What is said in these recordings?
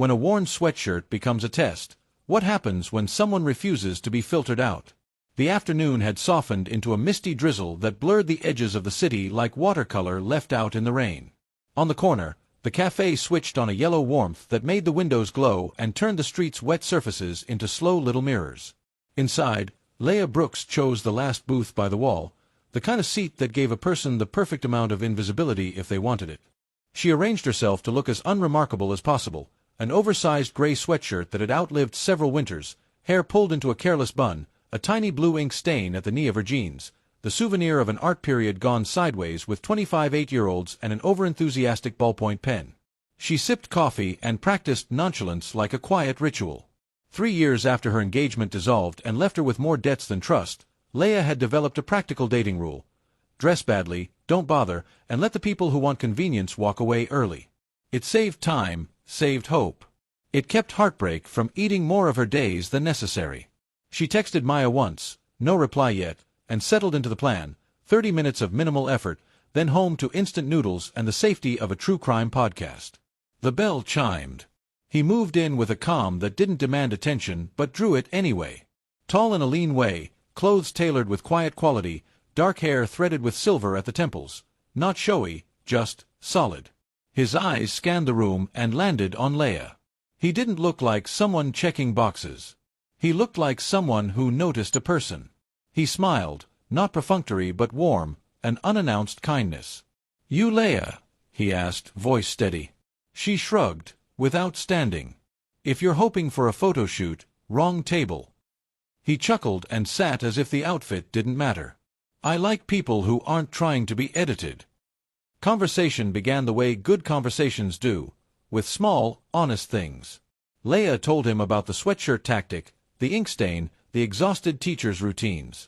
When a worn sweatshirt becomes a test, what happens when someone refuses to be filtered out? The afternoon had softened into a misty drizzle that blurred the edges of the city like watercolor left out in the rain. On the corner, the cafe switched on a yellow warmth that made the windows glow and turned the street's wet surfaces into slow little mirrors. Inside, Leah Brooks chose the last booth by the wall, the kind of seat that gave a person the perfect amount of invisibility if they wanted it. She arranged herself to look as unremarkable as possible, an oversized gray sweatshirt that had outlived several winters, hair pulled into a careless bun, a tiny blue ink stain at the knee of her jeans, the souvenir of an art period gone sideways with 25 8-year-olds and an overenthusiastic ballpoint pen. She sipped coffee and practiced nonchalance like a quiet ritual. 3 years after her engagement dissolved and left her with more debts than trust, Leah had developed a practical dating rule. Dress badly, don't bother, and let the people who want convenience walk away early. It saved time, saved hope. It kept heartbreak from eating more of her days than necessary. She texted Maya once, no reply yet, and settled into the plan, 30 minutes of minimal effort, then home to instant noodles and the safety of a true crime podcast. The bell chimed. He moved in with a calm that didn't demand attention but drew it anyway. Tall in a lean way, clothes tailored with quiet quality, dark hair threaded with silver at the temples. Not showy, just solid. His eyes scanned the room and landed on Leah. He didn't look like someone checking boxes. He looked like someone who noticed a person. He smiled, not perfunctory but warm, an unannounced kindness. "You Leah?" he asked, voice steady. She shrugged, without standing. "If you're hoping for a photo shoot, wrong table." He chuckled and sat as if the outfit didn't matter. "I like people who aren't trying to be edited." Conversation began the way good conversations do, with small, honest things. Leah told him about the sweatshirt tactic, the ink stain, the exhausted teacher's routines.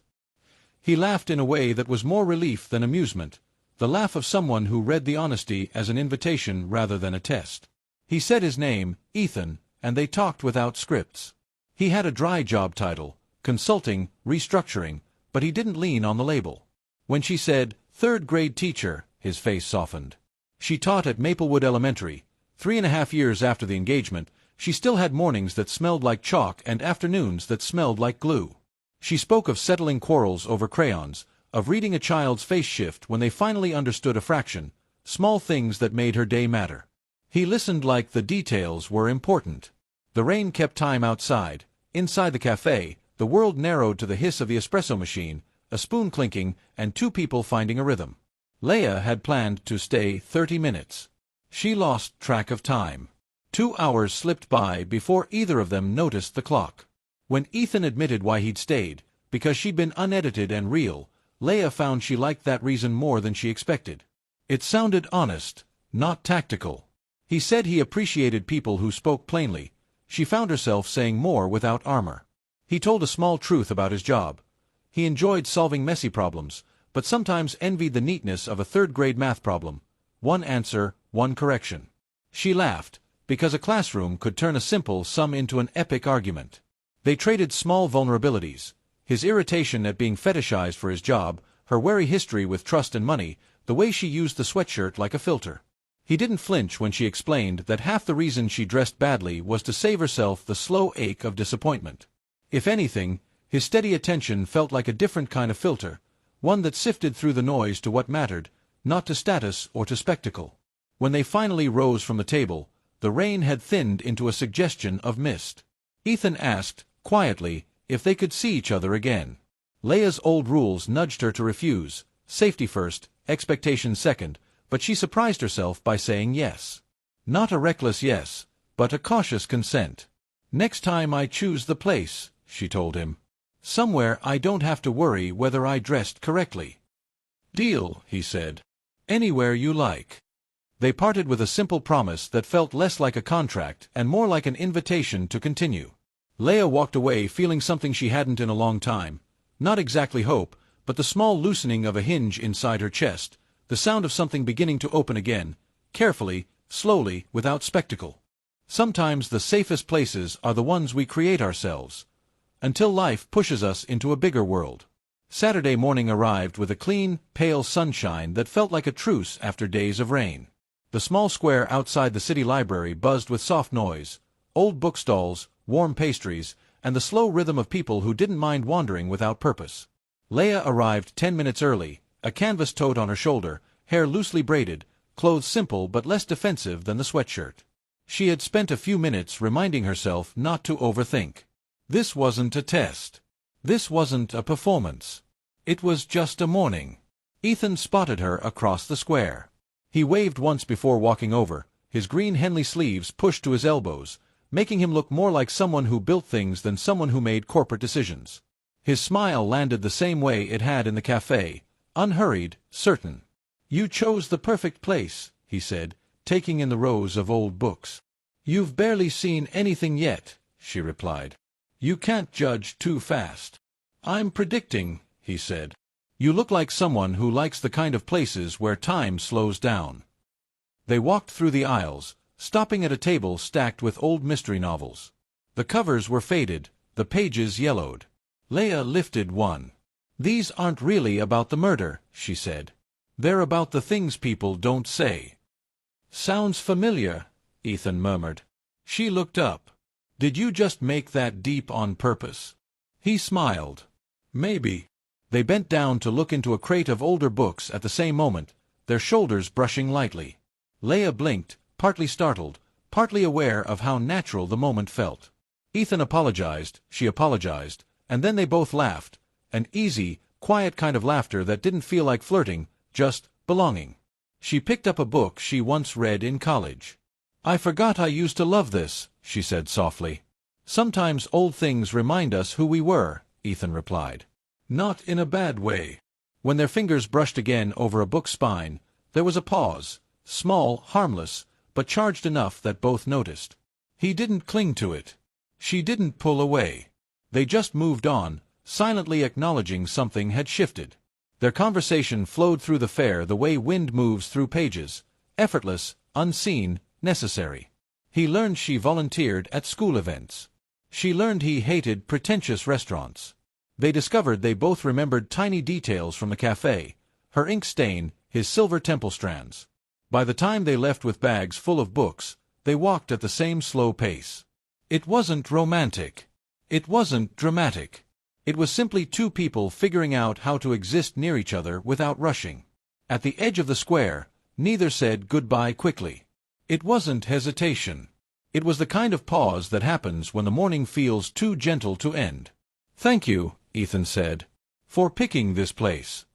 He laughed in a way that was more relief than amusement, the laugh of someone who read the honesty as an invitation rather than a test. He said his name, Ethan, and they talked without scripts. He had a dry job title, consulting, restructuring, but he didn't lean on the label. When she said, third-grade teacher, his face softened. She taught at Maplewood Elementary. 3.5 years after the engagement, she still had mornings that smelled like chalk and afternoons that smelled like glue. She spoke of settling quarrels over crayons, of reading a child's face shift when they finally understood a fraction, small things that made her day matter. He listened like the details were important. The rain kept time outside. Inside the cafe, the world narrowed to the hiss of the espresso machine, a spoon clinking, and two people finding a rhythm. Leah had planned to stay 30 minutes. She lost track of time. 2 hours slipped by before either of them noticed the clock. When Ethan admitted why he'd stayed, because she'd been unedited and real, Leah found she liked that reason more than she expected. It sounded honest, not tactical. He said he appreciated people who spoke plainly. She found herself saying more without armor. He told a small truth about his job. He enjoyed solving messy problems, but sometimes envied the neatness of a third-grade math problem. One answer, one correction. She laughed, because a classroom could turn a simple sum into an epic argument. They traded small vulnerabilities. His irritation at being fetishized for his job, her wary history with trust and money, the way she used the sweatshirt like a filter. He didn't flinch when she explained that half the reason she dressed badly was to save herself the slow ache of disappointment. If anything, his steady attention felt like a different kind of filter, one that sifted through the noise to what mattered, not to status or to spectacle. When they finally rose from the table, the rain had thinned into a suggestion of mist. Ethan asked, quietly, if they could see each other again. Leah's old rules nudged her to refuse, safety first, expectation second, but she surprised herself by saying yes. Not a reckless yes, but a cautious consent. "Next time I choose the place," she told him. "Somewhere I don't have to worry whether I dressed correctly." "Deal," he said. "Anywhere you like." They parted with a simple promise that felt less like a contract and more like an invitation to continue. Leah walked away feeling something she hadn't in a long time. Not exactly hope, but the small loosening of a hinge inside her chest, the sound of something beginning to open again, carefully, slowly, without spectacle. Sometimes the safest places are the ones we create ourselves, until life pushes us into a bigger world. Saturday morning arrived with a clean, pale sunshine that felt like a truce after days of rain. The small square outside the city library buzzed with soft noise, old bookstalls, warm pastries, and the slow rhythm of people who didn't mind wandering without purpose. Leia arrived 10 minutes early, a canvas tote on her shoulder, hair loosely braided, clothes simple but less defensive than the sweatshirt. She had spent a few minutes reminding herself not to overthink. This wasn't a test. This wasn't a performance. It was just a morning. Ethan spotted her across the square. He waved once before walking over, his green Henley sleeves pushed to his elbows, making him look more like someone who built things than someone who made corporate decisions. His smile landed the same way it had in the cafe, unhurried, certain. "You chose the perfect place," he said, taking in the rows of old books. "You've barely seen anything yet," she replied. "You can't judge too fast." "I'm predicting," he said. "You look like someone who likes the kind of places where time slows down." They walked through the aisles, stopping at a table stacked with old mystery novels. The covers were faded, the pages yellowed. Leia lifted one. "These aren't really about the murder," she said. "They're about the things people don't say." "Sounds familiar," Ethan murmured. She looked up. "Did you just make that deep on purpose?" He smiled. "Maybe." They bent down to look into a crate of older books at the same moment, their shoulders brushing lightly. Leia blinked, partly startled, partly aware of how natural the moment felt. Ethan apologized, she apologized, and then they both laughed, an easy, quiet kind of laughter that didn't feel like flirting, just belonging. She picked up a book she once read in college. "I forgot I used to love this," she said softly. "Sometimes old things remind us who we were," Ethan replied. "Not in a bad way." When their fingers brushed again over a book's spine, there was a pause, small, harmless, but charged enough that both noticed. He didn't cling to it. She didn't pull away. They just moved on, silently acknowledging something had shifted. Their conversation flowed through the fair the way wind moves through pages, effortless, unseen, necessary. He learned she volunteered at school events. She learned he hated pretentious restaurants. They discovered they both remembered tiny details from the cafe, her ink stain, his silver temple strands. By the time they left with bags full of books, they walked at the same slow pace. It wasn't romantic. It wasn't dramatic. It was simply two people figuring out how to exist near each other without rushing. At the edge of the square, neither said goodbye quickly. It wasn't hesitation. It was the kind of pause that happens when the morning feels too gentle to end. "Thank you," Ethan said, "for picking this place."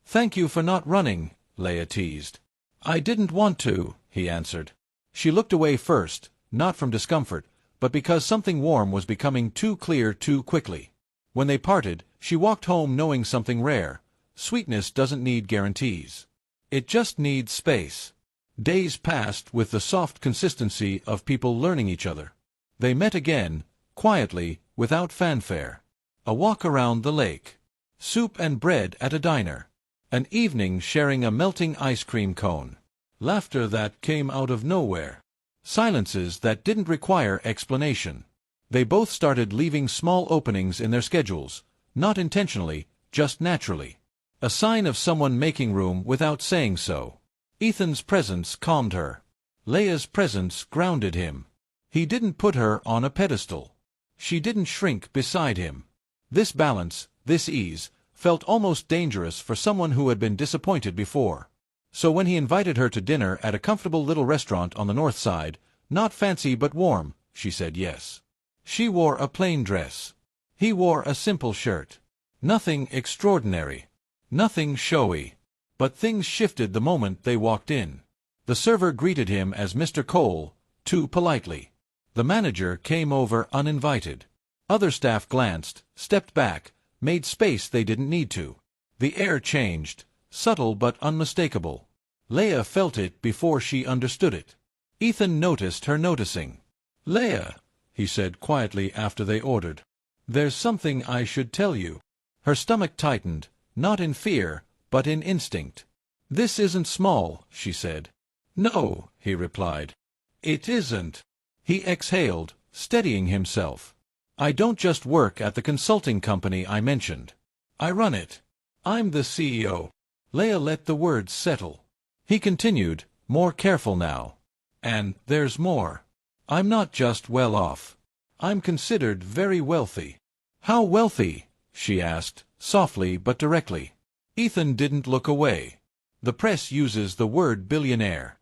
"Thank you for not running," Leia teased. "I didn't want to," he answered. She looked away first, not from discomfort, but because something warm was becoming too clear too quickly. When they parted, she walked home knowing something rare. Sweetness doesn't need guarantees. It just needs space. Days passed with the soft consistency of people learning each other. They met again, quietly, without fanfare. A walk around the lake. Soup and bread at a diner. An evening sharing a melting ice cream cone. Laughter that came out of nowhere. Silences that didn't require explanation. They both started leaving small openings in their schedules, not intentionally, just naturally. A sign of someone making room without saying so. Ethan's presence calmed her. Leia's presence grounded him. He didn't put her on a pedestal. She didn't shrink beside him. This balance, this ease, felt almost dangerous for someone who had been disappointed before. So when he invited her to dinner at a comfortable little restaurant on the north side, not fancy but warm, she said yes. She wore a plain dress. He wore a simple shirt. Nothing extraordinary. Nothing showy. But things shifted the moment they walked in. The server greeted him as Mr. Cole, too politely. The manager came over uninvited. Other staff glanced, stepped back, made space they didn't need to. The air changed, subtle but unmistakable. Leia felt it before she understood it. Ethan noticed her noticing. "Leia," he said quietly after they ordered. "There's something I should tell you." Her stomach tightened, not in fear, but in instinct. "This isn't small," she said. "No," he replied. "It isn't." He exhaled, steadying himself. "I don't just work at the consulting company I mentioned. I run it. I'm the CEO." Leia let the words settle. He continued, More careful now. And there's more. I'm not just well off. I'm considered very wealthy. How wealthy? She asked, softly but directly. Ethan didn't look away. The press uses the word billionaire.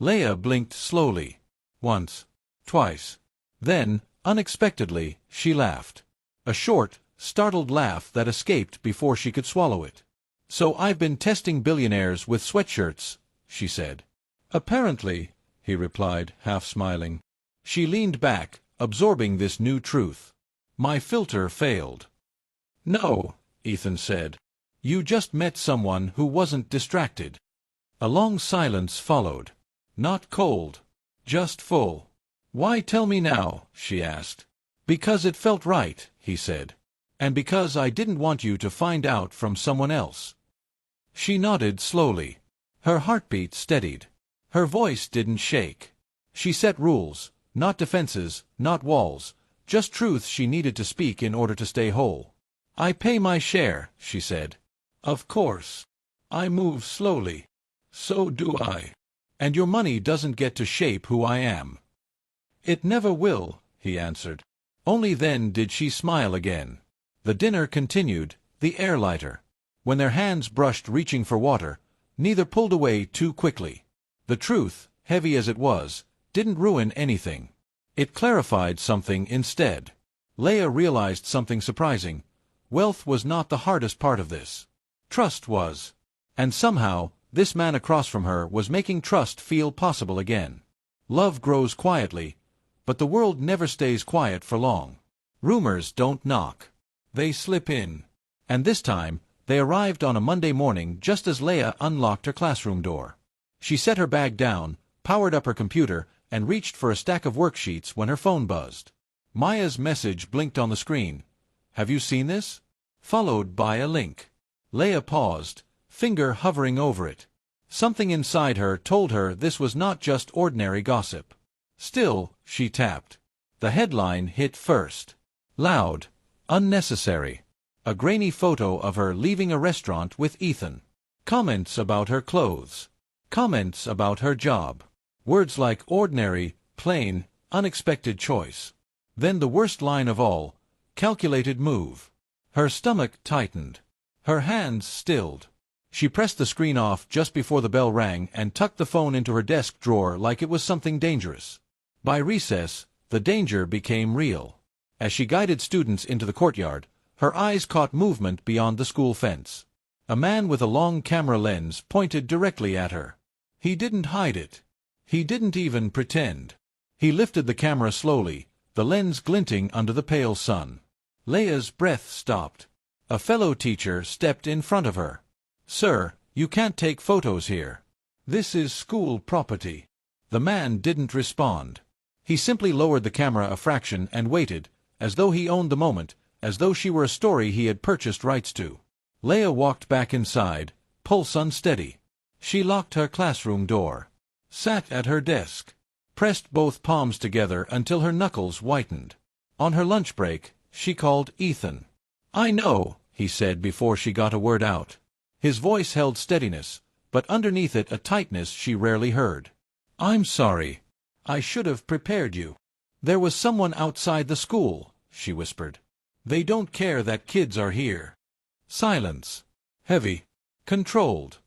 Leia blinked slowly. Once. Twice. Then, unexpectedly, she laughed. A short, startled laugh that escaped before she could swallow it. So I've been testing billionaires with sweatshirts, she said. Apparently, he replied, half smiling. She leaned back, absorbing this new truth. My filter failed. No, Ethan said. You just met someone who wasn't distracted. A long silence followed. Not cold. Just full. Why tell me now? She asked. Because it felt right, he said. And because I didn't want you to find out from someone else. She nodded slowly. Her heartbeat steadied. Her voice didn't shake. She set rules, not defenses, not walls, just truths she needed to speak in order to stay whole. I pay my share, she said. Of course. I move slowly. So do I. And your money doesn't get to shape who I am. It never will, he answered. Only then did she smile again. The dinner continued, the air lighter. When their hands brushed reaching for water, neither pulled away too quickly. The truth, heavy as it was, didn't ruin anything. It clarified something instead. Leia realized something surprising. Wealth was not the hardest part of this. Trust was. And somehow, this man across from her was making trust feel possible again. Love grows quietly, but the world never stays quiet for long. Rumors don't knock. They slip in. And this time, they arrived on a Monday morning just as Leia unlocked her classroom door. She set her bag down, powered up her computer, and reached for a stack of worksheets when her phone buzzed. Maya's message blinked on the screen. Have you seen this? Followed by a link. Leia paused, finger hovering over it. Something inside her told her this was not just ordinary gossip. Still, she tapped. The headline hit first. Loud. Unnecessary. A grainy photo of her leaving a restaurant with Ethan. Comments about her clothes. Comments about her job. Words like ordinary, plain, unexpected choice. Then the worst line of all, calculated move. Her stomach tightened. Her hands stilled. She pressed the screen off just before the bell rang and tucked the phone into her desk drawer like it was something dangerous. By recess, the danger became real. As she guided students into the courtyard, her eyes caught movement beyond the school fence. A man with a long camera lens pointed directly at her. He didn't hide it. He didn't even pretend. He lifted the camera slowly, the lens glinting under the pale sun. Leia's breath stopped. A fellow teacher stepped in front of her. Sir, you can't take photos here. This is school property. The man didn't respond. He simply lowered the camera a fraction and waited, as though he owned the moment, as though she were a story he had purchased rights to. Leia walked back inside, pulse unsteady. She locked her classroom door. Sat at her desk. Pressed both palms together until her knuckles whitened. On her lunch break, she called Ethan. I know, he said before she got a word out. His voice held steadiness, but underneath it a tightness she rarely heard. I'm sorry. I should have prepared you. There was someone outside the school, she whispered. They don't care that kids are here. Silence. Heavy. Controlled.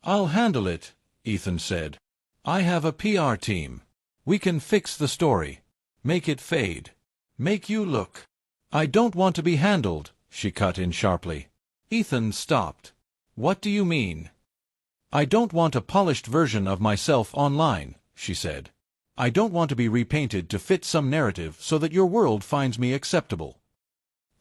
I'll handle it, Ethan said. I have a PR team. We can fix the story. Make it fade. Make you look. I don't want to be handled, she cut in sharply. Ethan stopped. What do you mean? I don't want a polished version of myself online, she said. I don't want to be repainted to fit some narrative so that your world finds me acceptable.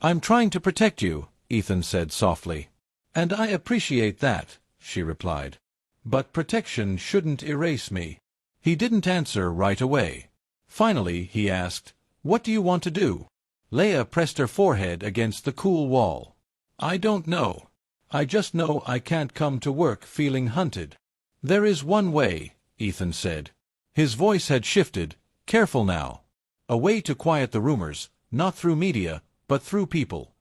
I'm trying to protect you, Ethan said softly. And I appreciate that, she replied. But protection shouldn't erase me. He didn't answer right away. Finally, he asked, What do you want to do? Leia pressed her forehead against the cool wall. I don't know. I just know I can't come to work feeling hunted. There is one way, Ethan said. His voice had shifted, careful now. A way to quiet the rumors, not through media, but through people.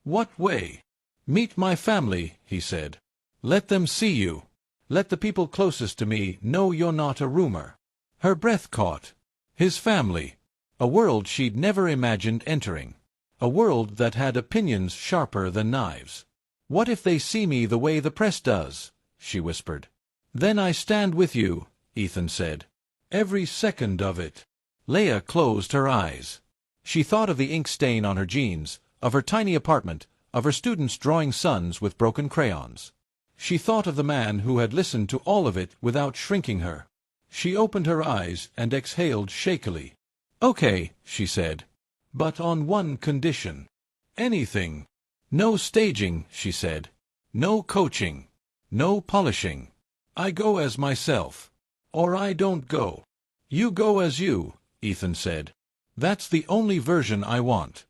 What way? Meet my family, he said. Let them see you. Let the people closest to me know you're not a rumor. Her breath caught. His family. A world she'd never imagined entering. A world that had opinions sharper than knives. What if they see me the way the press does? She whispered. Then I stand with you, Ethan said. Every second of it. Leia closed her eyes. She thought of the ink stain on her jeans, of her tiny apartment, of her students drawing suns with broken crayons. She thought of the man who had listened to all of it without shrinking her. She opened her eyes and exhaled shakily. Okay, she said. But on one condition. Anything. No staging, she said. No coaching. No polishing. I go as myself. Or I don't go. You go as you, Ethan said. That's the only version I want.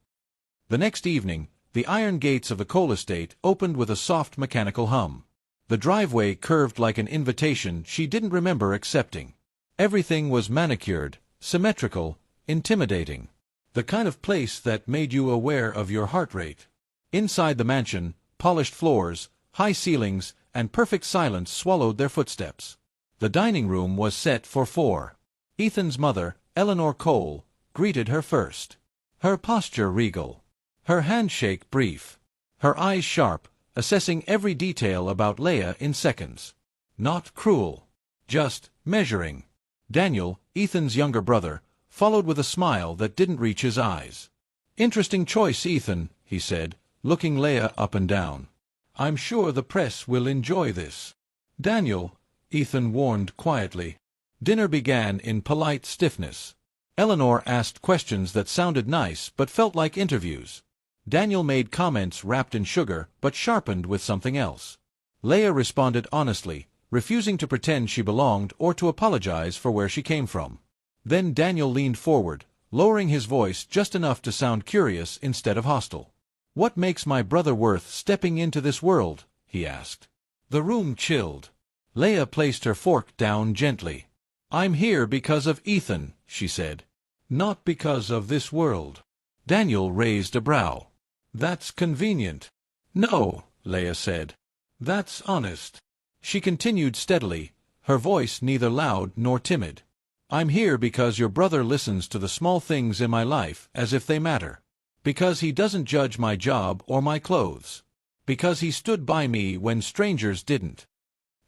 The next evening, the iron gates of the coal estate opened with a soft mechanical hum. The driveway curved like an invitation she didn't remember accepting. Everything was manicured, symmetrical, intimidating. The kind of place that made you aware of your heart rate. Inside the mansion, polished floors, high ceilings, and perfect silence swallowed their footsteps. The dining room was set for 4. Ethan's mother, Eleanor Cole, greeted her first. Her posture regal. Her handshake brief. Her eyes sharp, assessing every detail about Leia in seconds. Not cruel. Just measuring. Daniel, Ethan's younger brother, followed with a smile that didn't reach his eyes. Interesting choice, Ethan, he said, looking Leia up and down. I'm sure the press will enjoy this. Daniel, Ethan warned quietly. Dinner began in polite stiffness. Eleanor asked questions that sounded nice but felt like interviews. Daniel made comments wrapped in sugar but sharpened with something else. Leia responded honestly, refusing to pretend she belonged or to apologize for where she came from. Then Daniel leaned forward, lowering his voice just enough to sound curious instead of hostile. What makes my brother worth stepping into this world? He asked. The room chilled. Leia placed her fork down gently. I'm here because of Ethan, she said. Not because of this world. Daniel raised a brow. That's convenient. No, Leia said. That's honest. She continued steadily, her voice neither loud nor timid. I'm here because your brother listens to the small things in my life as if they matter. Because he doesn't judge my job or my clothes. Because he stood by me when strangers didn't.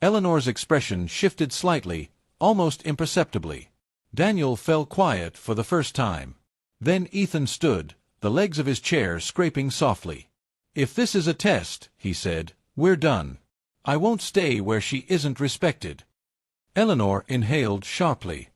Eleanor's expression shifted slightly, almost imperceptibly. Daniel fell quiet for the first time. Then Ethan stood, the legs of his chair scraping softly. If this is a test, he said, we're done. I won't stay where she isn't respected. Eleanor inhaled sharply.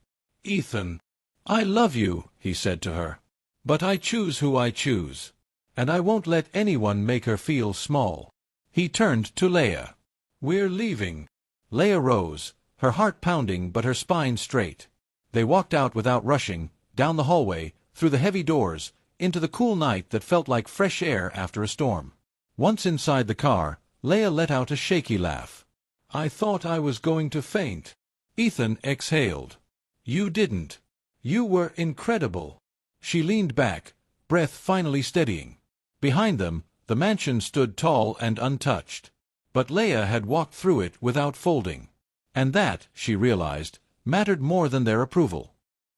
Ethan, I love you, he said to her. But I choose who I choose. And I won't let anyone make her feel small. He turned to Leia. We're leaving. Leia rose, her heart pounding but her spine straight. They walked out without rushing, down the hallway, through the heavy doors, into the cool night that felt like fresh air after a storm. Once inside the car, Leia let out a shaky laugh. I thought I was going to faint. Ethan exhaled. You didn't. You were incredible. She leaned back, breath finally steadying. Behind them, the mansion stood tall and untouched. But Leia had walked through it without folding. And that, she realized, mattered more than their approval.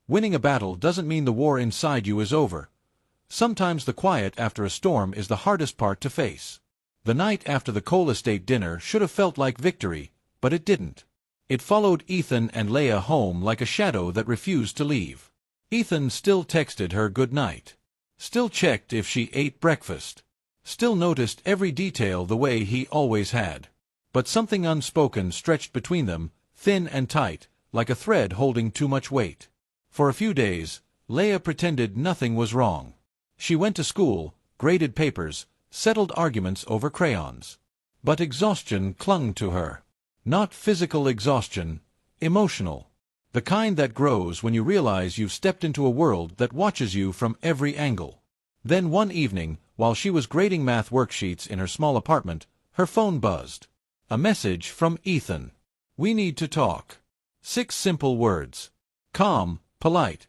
Winning a battle doesn't mean the war inside you is over. Sometimes the quiet after a storm is the hardest part to face. The night after the coal estate dinner should have felt like victory, but it didn't. It followed Ethan and Leia home like a shadow that refused to leave. Ethan still texted her good night. Still checked if she ate breakfast. Still noticed every detail the way he always had. But something unspoken stretched between them, thin and tight, like a thread holding too much weight. For a few days, Leia pretended nothing was wrong. She went to school, graded papers, settled arguments over crayons. But exhaustion clung to her. Not physical exhaustion, emotional. The kind that grows when you realize you've stepped into a world that watches you from every angle. Then one evening, while she was grading math worksheets in her small apartment, her phone buzzed. A message from Ethan. We need to talk. 6 simple words. Calm, polite,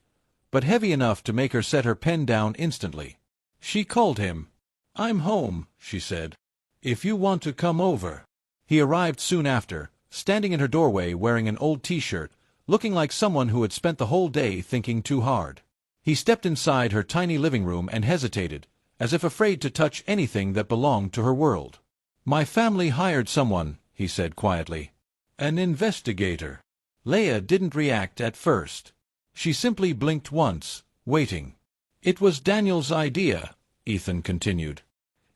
but heavy enough to make her set her pen down instantly. She called him. I'm home, she said. If you want to come over. He arrived soon after, standing in her doorway wearing an old t-shirt, looking like someone who had spent the whole day thinking too hard. He stepped inside her tiny living room and hesitated, as if afraid to touch anything that belonged to her world. "My family hired someone," he said quietly. "An investigator." Leia didn't react at first. She simply blinked once, waiting. "It was Daniel's idea," Ethan continued.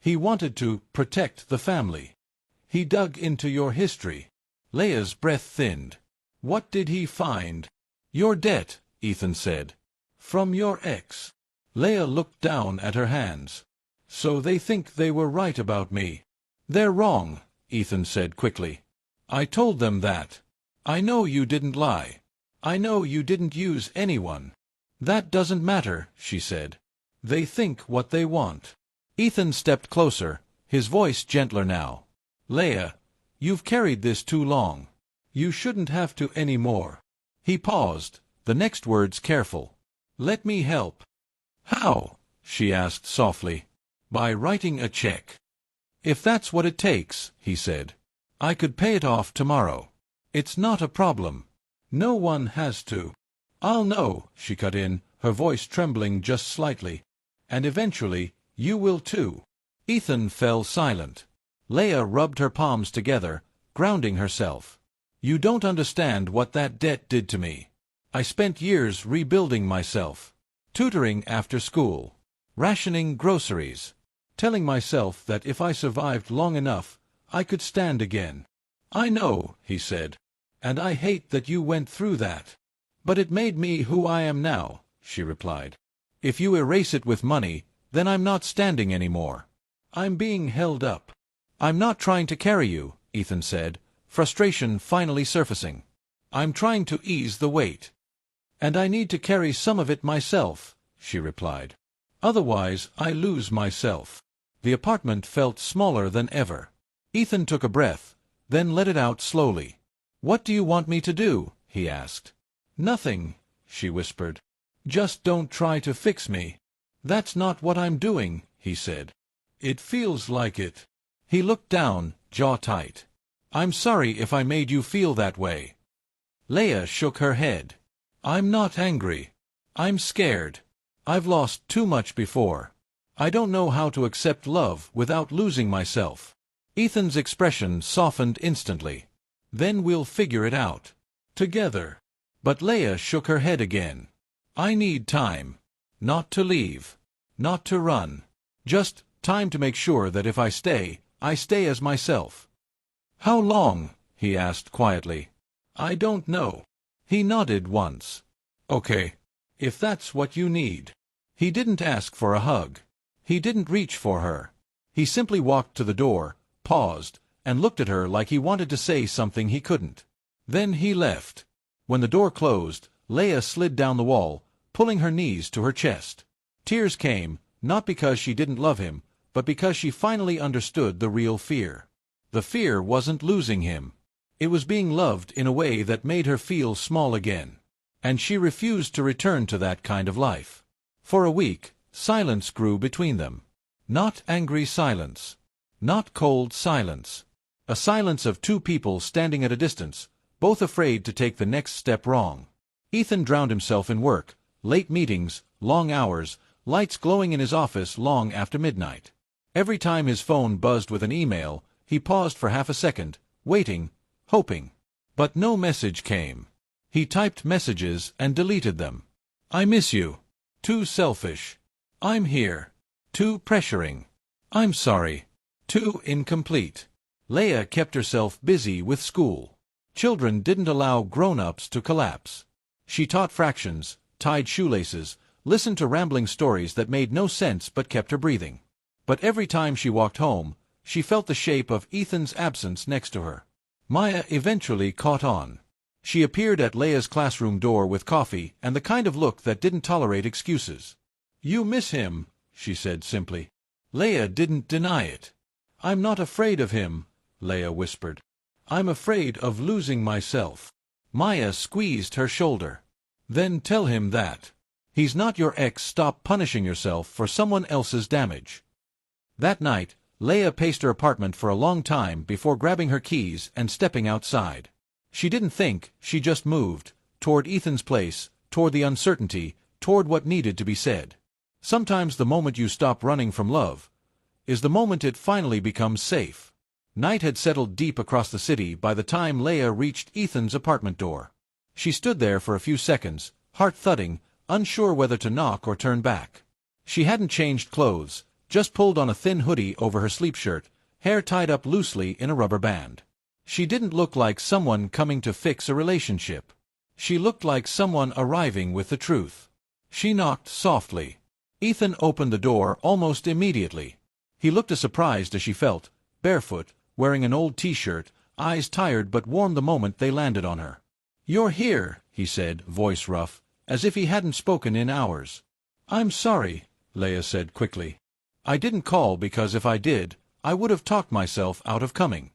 "He wanted to protect the family. He dug into your history." Leia's breath thinned. "What did he find?" "Your debt," Ethan said. "From your ex." Leia looked down at her hands. "So they think they were right about me." "They're wrong," Ethan said quickly. "I told them that. I know you didn't lie. I know you didn't use anyone." "That doesn't matter," she said. "They think what they want." Ethan stepped closer, his voice gentler now. "Leia, you've carried this too long. You shouldn't have to anymore." He paused, the next words careful. "Let me help." "How?" she asked softly. "By writing a check." "If that's what it takes," he said. "I could pay it off tomorrow. It's not a problem. No one has to." "I'll know," she cut in, her voice trembling just slightly. "And eventually, you will too." Ethan fell silent. Leia rubbed her palms together, grounding herself. "You don't understand what that debt did to me. I spent years rebuilding myself, tutoring after school, rationing groceries, telling myself that if I survived long enough, I could stand again." "I know," he said, "and I hate that you went through that. But it made me who I am now," she replied. "If you erase it with money, then I'm not standing anymore. I'm being held up." "I'm not trying to carry you," Ethan said, frustration finally surfacing. "I'm trying to ease the weight." "And I need to carry some of it myself," she replied. "Otherwise, I lose myself." The apartment felt smaller than ever. Ethan took a breath, then let it out slowly. "What do you want me to do?" he asked. "Nothing," she whispered. "Just don't try to fix me." "That's not what I'm doing," he said. "It feels like it." He looked down, jaw tight. "I'm sorry if I made you feel that way." Leia shook her head. "I'm not angry. I'm scared. I've lost too much before. I don't know how to accept love without losing myself." Ethan's expression softened instantly. "Then we'll figure it out. Together." But Leia shook her head again. "I need time. Not to leave. Not to run. Just time to make sure that if I stay as myself." "How long?" he asked quietly. "I don't know." He nodded once. "Okay. If that's what you need." He didn't ask for a hug. He didn't reach for her. He simply walked to the door, paused, and looked at her like he wanted to say something he couldn't. Then he left. When the door closed, Leia slid down the wall, pulling her knees to her chest. Tears came, not because she didn't love him, but because she finally understood the real fear. The fear wasn't losing him. It was being loved in a way that made her feel small again. And she refused to return to that kind of life. For a week, silence grew between them. Not angry silence. Not cold silence. A silence of two people standing at a distance, both afraid to take the next step wrong. Ethan drowned himself in work, late meetings, long hours, lights glowing in his office long after midnight. Every time his phone buzzed with an email, he paused for half a second, waiting, hoping. But no message came. He typed messages and deleted them. "I miss you." Too selfish. "I'm here." Too pressuring. "I'm sorry." Too incomplete. Leia kept herself busy with school. Children didn't allow grown-ups to collapse. She taught fractions, tied shoelaces, listened to rambling stories that made no sense but kept her breathing. But every time she walked home, she felt the shape of Ethan's absence next to her. Maya eventually caught on. She appeared at Leia's classroom door with coffee and the kind of look that didn't tolerate excuses. "You miss him," she said simply. Leia didn't deny it. "I'm not afraid of him," Leia whispered. "I'm afraid of losing myself." Maya squeezed her shoulder. "Then tell him that. He's not your ex. Stop punishing yourself for someone else's damage." That night, Leia paced her apartment for a long time before grabbing her keys and stepping outside. She didn't think, she just moved, toward Ethan's place, toward the uncertainty, toward what needed to be said. Sometimes the moment you stop running from love is the moment it finally becomes safe. Night had settled deep across the city by the time Leia reached Ethan's apartment door. She stood there for a few seconds, heart thudding, unsure whether to knock or turn back. She hadn't changed clothes, just pulled on a thin hoodie over her sleep shirt, hair tied up loosely in a rubber band. She didn't look like someone coming to fix a relationship. She looked like someone arriving with the truth. She knocked softly. Ethan opened the door almost immediately. He looked as surprised as she felt, barefoot, wearing an old t-shirt, eyes tired but warm the moment they landed on her. "You're here," he said, voice rough, as if he hadn't spoken in hours. "I'm sorry," Leia said quickly. "I didn't call because if I did, I would have talked myself out of coming."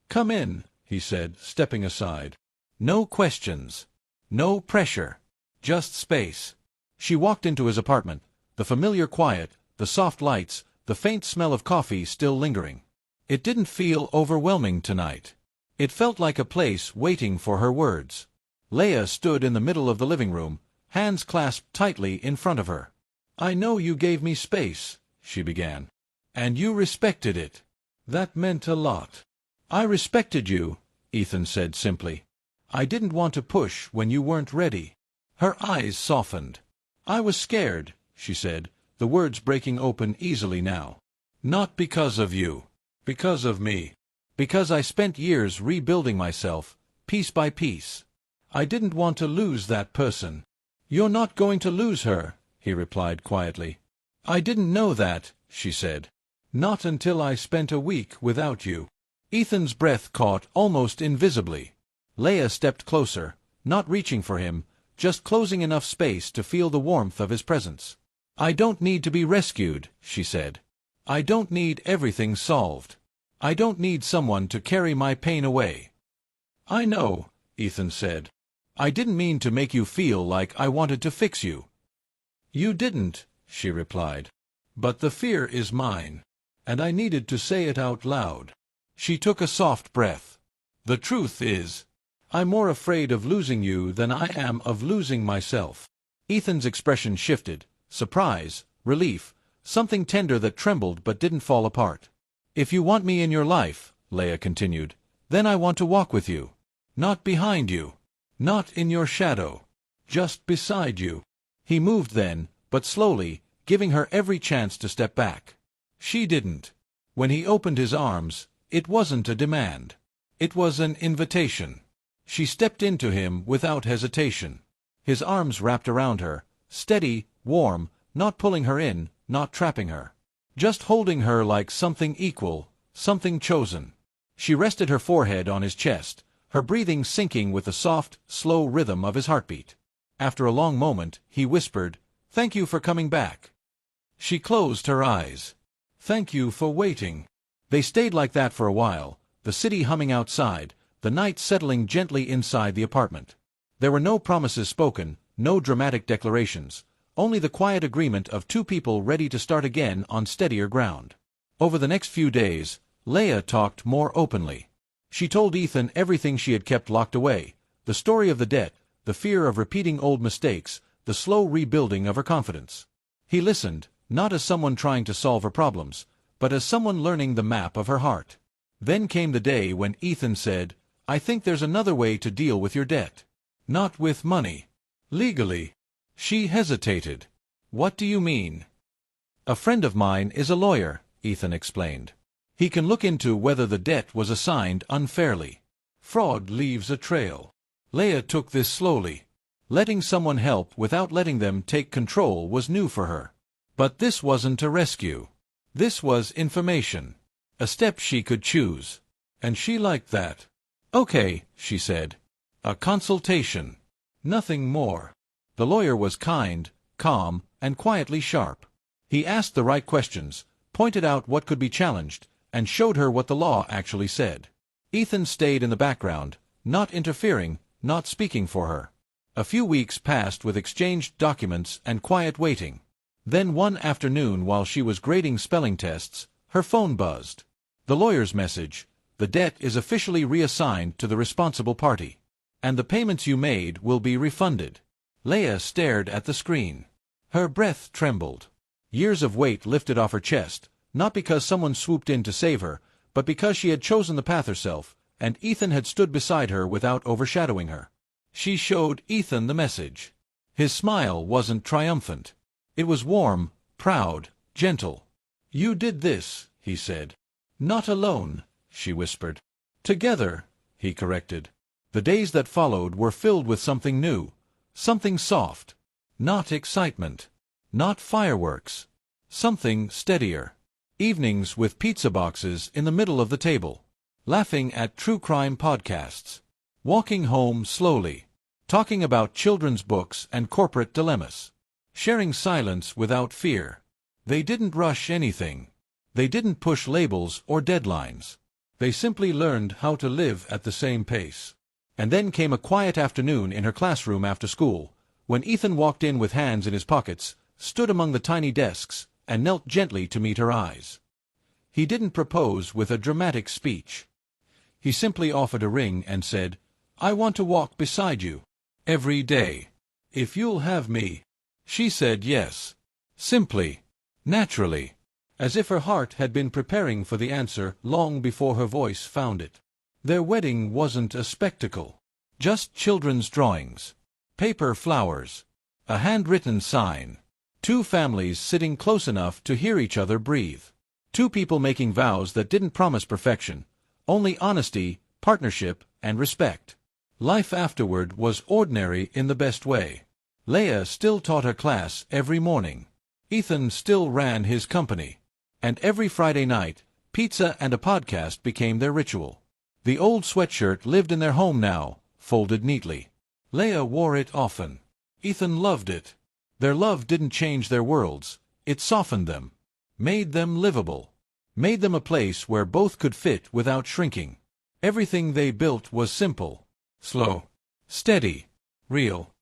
"Come in," he said, stepping aside. "No questions. No pressure. Just space." She walked into his apartment, the familiar quiet, the soft lights, the faint smell of coffee still lingering. It didn't feel overwhelming tonight. It felt like a place waiting for her words. Leia stood in the middle of the living room, hands clasped tightly in front of her. "I know you gave me space," she began. "And you respected it. That meant a lot." "I respected you," Ethan said simply. "I didn't want to push when you weren't ready." Her eyes softened. "I was scared," she said, the words breaking open easily now. "Not because of you. Because of me. Because I spent years rebuilding myself, piece by piece. I didn't want to lose that person." "You're not going to lose her," he replied quietly. "I didn't know that," she said. "Not until I spent a week without you." Ethan's breath caught almost invisibly. Leia stepped closer, not reaching for him, just closing enough space to feel the warmth of his presence. "I don't need to be rescued," she said. "I don't need everything solved. I don't need someone to carry my pain away." "I know," Ethan said. "I didn't mean to make you feel like I wanted to fix you." "You didn't," she replied. "But the fear is mine, and I needed to say it out loud." She took a soft breath. "The truth is, I'm more afraid of losing you than I am of losing myself." Ethan's expression shifted, surprise, relief, something tender that trembled but didn't fall apart. "If you want me in your life," Leia continued, "then I want to walk with you. Not behind you. Not in your shadow. Just beside you." He moved then, but slowly, giving her every chance to step back. She didn't. When he opened his arms, it wasn't a demand. It was an invitation. She stepped into him without hesitation. His arms wrapped around her, steady, warm, not pulling her in, not trapping her. Just holding her like something equal, something chosen. She rested her forehead on his chest, her breathing syncing with the soft, slow rhythm of his heartbeat. After a long moment, he whispered, "Thank you for coming back." She closed her eyes. "Thank you for waiting." They stayed like that for a while, the city humming outside, the night settling gently inside the apartment. There were no promises spoken, no dramatic declarations, only the quiet agreement of two people ready to start again on steadier ground. Over the next few days, Leia talked more openly. She told Ethan everything she had kept locked away, the story of the debt, the fear of repeating old mistakes, the slow rebuilding of her confidence. He listened, not as someone trying to solve her problems, but as someone learning the map of her heart. Then came the day when Ethan said, "I think there's another way to deal with your debt. Not with money. Legally." She hesitated. "What do you mean?" "A friend of mine is a lawyer," Ethan explained. "He can look into whether the debt was assigned unfairly. Fraud leaves a trail." Leia took this slowly. Letting someone help without letting them take control was new for her. But this wasn't a rescue. This was information. A step she could choose. And she liked that. "Okay," she said. "A consultation. Nothing more." The lawyer was kind, calm, and quietly sharp. He asked the right questions, pointed out what could be challenged, and showed her what the law actually said. Ethan stayed in the background, not interfering, not speaking for her. A few weeks passed with exchanged documents and quiet waiting. Then one afternoon while she was grading spelling tests, Her phone buzzed. The lawyer's message: the debt is officially reassigned to the responsible party. And the payments you made will be refunded. Leah stared at the screen. Her breath trembled. Years of weight lifted off her chest, not because someone swooped in to save her, but because she had chosen the path herself, and Ethan had stood beside her without overshadowing her. She showed Ethan the message. His smile wasn't triumphant. It was warm, proud, gentle. "You did this," he said. "Not alone," she whispered. "Together," he corrected. The days that followed were filled with something new, something soft. Not excitement. Not fireworks. Something steadier. Evenings with pizza boxes in the middle of the table. Laughing at true crime podcasts. Walking home slowly. Talking about children's books and corporate dilemmas. Sharing silence without fear. They didn't rush anything. They didn't push labels or deadlines. They simply learned how to live at the same pace. And then came a quiet afternoon in her classroom after school, when Ethan walked in with hands in his pockets, stood among the tiny desks, and knelt gently to meet her eyes. He didn't propose with a dramatic speech. He simply offered a ring and said, "I want to walk beside you. Every day. If you'll have me." She said yes. Simply. Naturally. As if her heart had been preparing for the answer long before her voice found it. Their wedding wasn't a spectacle. Just children's drawings. Paper flowers. A handwritten sign. Two families sitting close enough to hear each other breathe. Two people making vows that didn't promise perfection, only honesty, partnership, and respect. Life afterward was ordinary in the best way. Leah still taught her class every morning. Ethan still ran his company. And every Friday night, pizza and a podcast became their ritual. The old sweatshirt lived in their home now, folded neatly. Leah wore it often. Ethan loved it. Their love didn't change their worlds. It softened them. Made them livable. Made them a place where both could fit without shrinking. Everything they built was simple. Slow. Steady. Real.